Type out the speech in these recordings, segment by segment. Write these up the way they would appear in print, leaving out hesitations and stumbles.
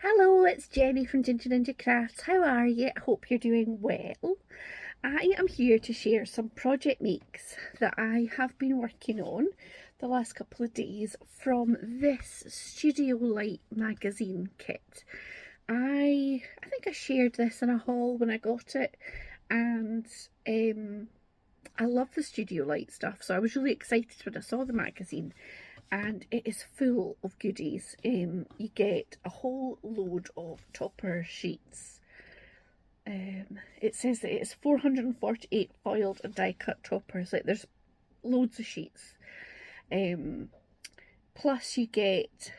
Hello, it's Jenny from Ginger Ninja Crafts. How are you? I hope you're doing well. I am here to share some project makes that I have been working on the last couple of days from this Studio Light magazine kit. I think I shared this in a haul when I got it, and I love the Studio Light stuff, so I was really excited when I saw the magazine. And it is full of goodies. You get a whole load of topper sheets. It says that it's 448 foiled and die cut toppers. Like, there's loads of sheets. Plus you get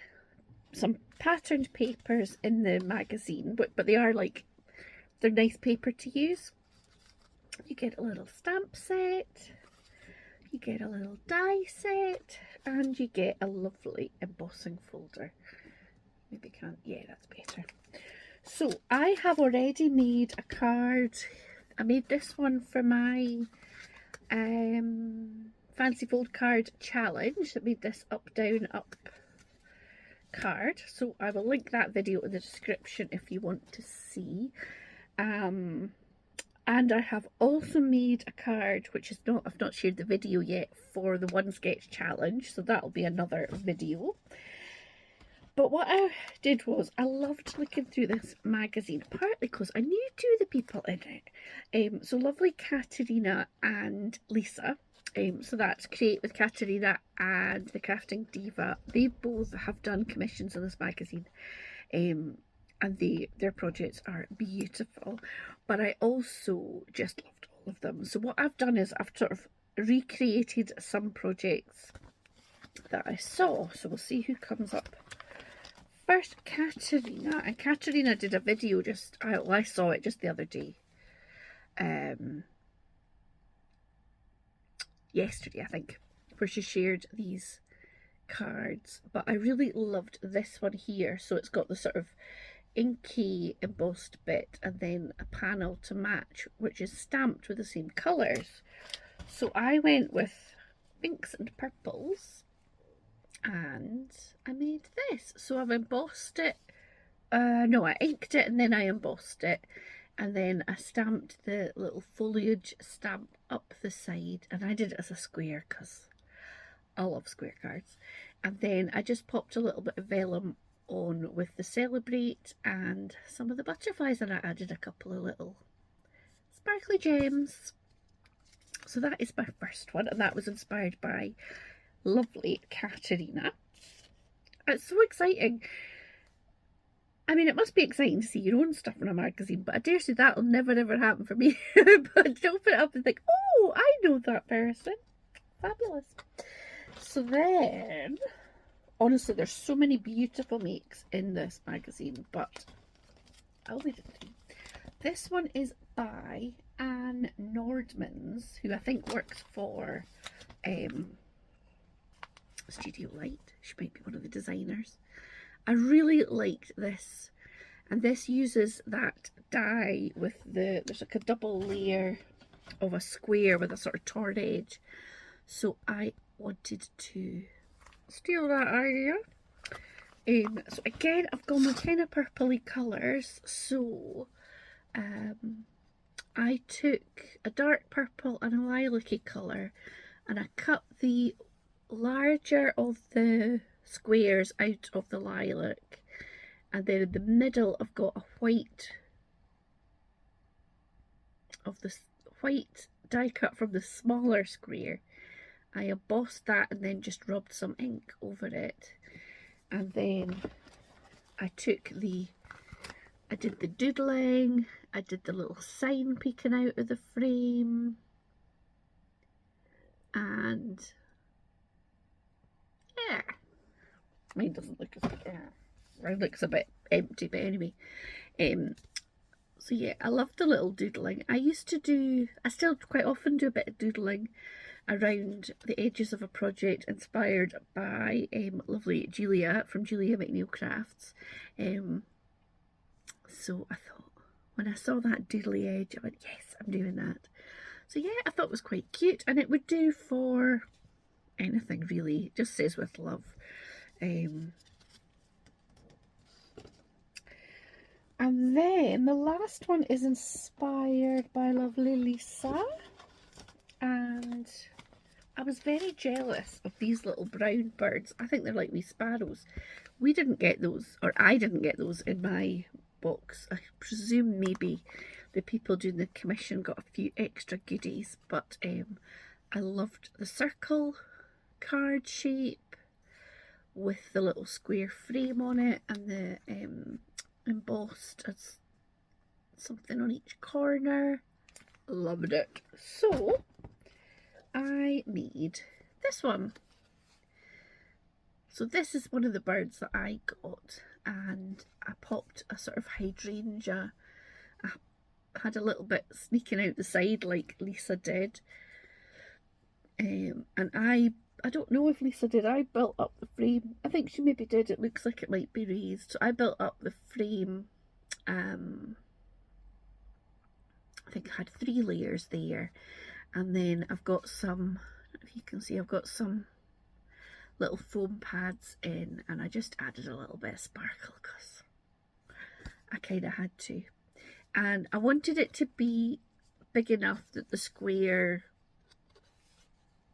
some patterned papers in the magazine, but they are like, they're nice paper to use. You get a little stamp set. You get a little die set, and you get a lovely embossing folder. Maybe can't, yeah, that's better. So I have already made a card. I made this one for my fancy fold card challenge. I made this up, down, up card. So I will link that video in the description if you want to see. And I have also made a card, which is not, I've not shared the video yet, for the One Sketch Challenge, so that'll be another video. But what I did was, I loved looking through this magazine, partly because I knew two of the people in it. So lovely Katerina and Lisa. So that's Create with Katerina and the Crafting Diva. They both have done commissions in this magazine. And their projects are beautiful, but I also just loved all of them. So what I've done is I've sort of recreated some projects that I saw. So we'll see who comes up first. Katerina, and Katerina did a video just, I saw it just the other day, yesterday I think, where she shared these cards. But I really loved this one here. So it's got the sort of inky embossed bit and then a panel to match, which is stamped with the same colours. So I went with pinks and purples and I made this. So I've embossed it, no, I inked it and then I embossed it, and then I stamped the little foliage stamp up the side, and I did it as a square because I love square cards. And then I just popped a little bit of vellum on with the Celebrate and some of the butterflies, and I added a couple of little sparkly gems. So that is my first one, and that was inspired by lovely Katerina. It's so exciting. I mean, it must be exciting to see your own stuff in a magazine, but I dare say that'll never ever happen for me. But don't put it up and think, oh, I know that person. Fabulous. So then, honestly, there's so many beautiful makes in this magazine, but I'll leave it to you. This one is by Anne Nordmans, who I think works for Studio Light. She might be one of the designers. I really liked this, and this uses that die with there's like a double layer of a square with a sort of torn edge. So I wanted to steal that idea. So again, I've gone with kind of purpley colours. So I took a dark purple and a lilac-y colour, and I cut the larger of the squares out of the lilac, and then in the middle I've got a white die cut from the smaller square. I embossed that and then just rubbed some ink over it, and then I did the doodling, I did the little sign peeking out of the frame, and yeah, mine doesn't look as good. Mine looks a bit empty, but anyway. So yeah, I love the little doodling. I still quite often do a bit of doodling around the edges of a project, inspired by lovely Julia from Julia McNeil Crafts. So I thought, when I saw that doodly edge, I went, yes, I'm doing that. So yeah, I thought it was quite cute, and it would do for anything really. It just says with love. then the last one is inspired by lovely Lisa, and I was very jealous of these little brown birds. I think they're like wee sparrows. We didn't get those, or I didn't get those in my box. I presume maybe the people doing the commission got a few extra goodies, but I loved the circle card shape with the little square frame on it, and the embossed as something on each corner. Loved it. So I made this one. So this is one of the birds that I got, and I popped a sort of hydrangea. I had a little bit sneaking out the side like Lisa did, and I don't know if Lisa did. I built up the frame. I think she maybe did. It looks like it might be raised. So I built up the frame. I think I had 3 layers there, and then I've got some, if you can see, I've got some little foam pads in, and I just added a little bit of sparkle because I kind of had to. And I wanted it to be big enough that the square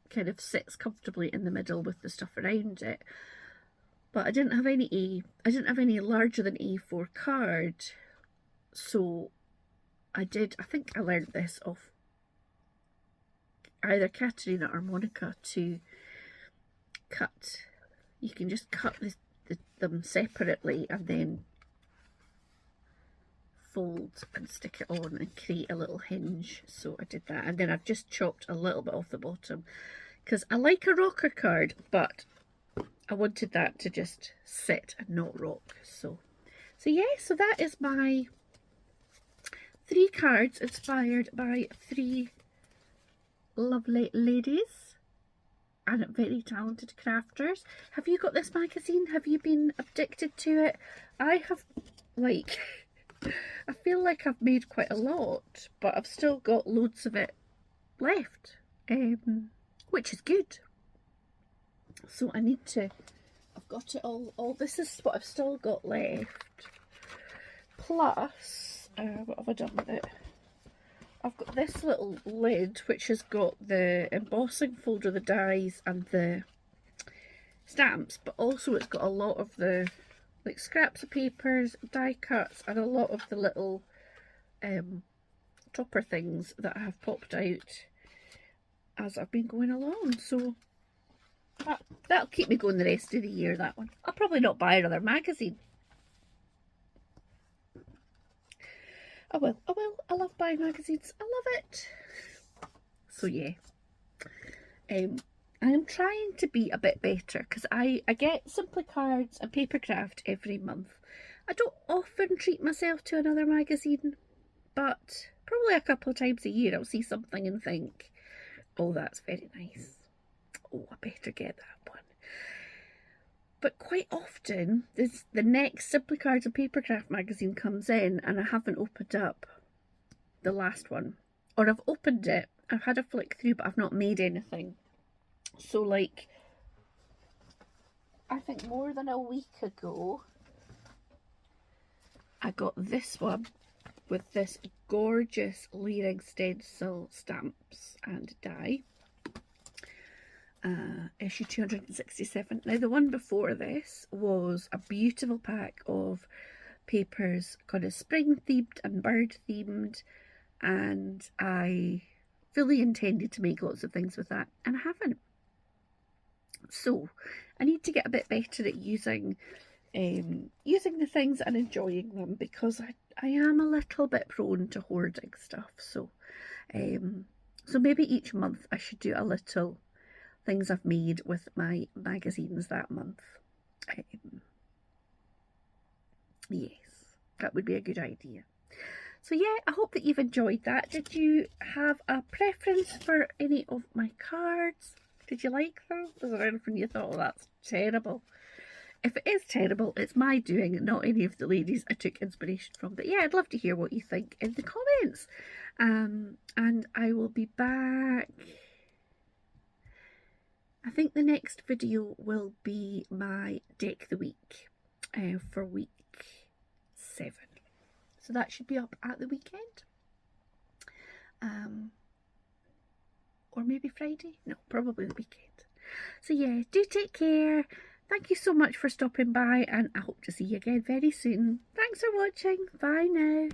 kind of sits comfortably in the middle with the stuff around it. But I didn't have any larger than A4 card, so I think I learned this off either Katerina or Monica to cut. You can just cut them separately and then fold and stick it on and create a little hinge. So I did that, and then I've just chopped a little bit off the bottom because I like a rocker card, but I wanted that to just sit and not rock. So yeah, so that is my 3 cards inspired by 3 lovely ladies and very talented crafters. Have you got this magazine? Have you been addicted to it? I have, like, I feel like I've made quite a lot, but I've still got loads of it left, which is good. So I need to, I've got it all this is what I've still got left. Plus, what have I done with it? I've got this little lid which has got the embossing folder, the dies and the stamps, but also it's got a lot of the like scraps of papers, die cuts, and a lot of the little topper things that I have popped out as I've been going along. So that'll keep me going the rest of the year, that one. I'll probably not buy another magazine. I will. I love buying magazines. I love it. So yeah. I am trying to be a bit better because I get Simply Cards and Papercraft every month. I don't often treat myself to another magazine, but probably a couple of times a year I'll see something and think, oh, that's very nice. Oh, I better get that one. But quite often, the next Simply Cards and Papercraft magazine comes in and I haven't opened up the last one. Or I've opened it, I've had a flick through, but I've not made anything. So, like, I think more than a week ago, I got this one with this gorgeous layering stencil stamps and die. Issue 267. Now the one before this was a beautiful pack of papers kind of spring themed and bird themed, and I fully intended to make lots of things with that, and I haven't. So I need to get a bit better at using the things and enjoying them, because I am a little bit prone to hoarding stuff. So so maybe each month I should do a little things I've made with my magazines that month. Yes, that would be a good idea. So yeah, I hope that you've enjoyed that. Did you have a preference for any of my cards? Did you like them? Was there anything you thought, oh, that's terrible? If it is terrible, it's my doing, not any of the ladies I took inspiration from. But yeah, I'd love to hear what you think in the comments. And I will be back. I think the next video will be my Deck the Week for week 7. So that should be up at the weekend. Or maybe Friday? No, probably the weekend. So yeah, do take care. Thank you so much for stopping by, and I hope to see you again very soon. Thanks for watching. Bye now.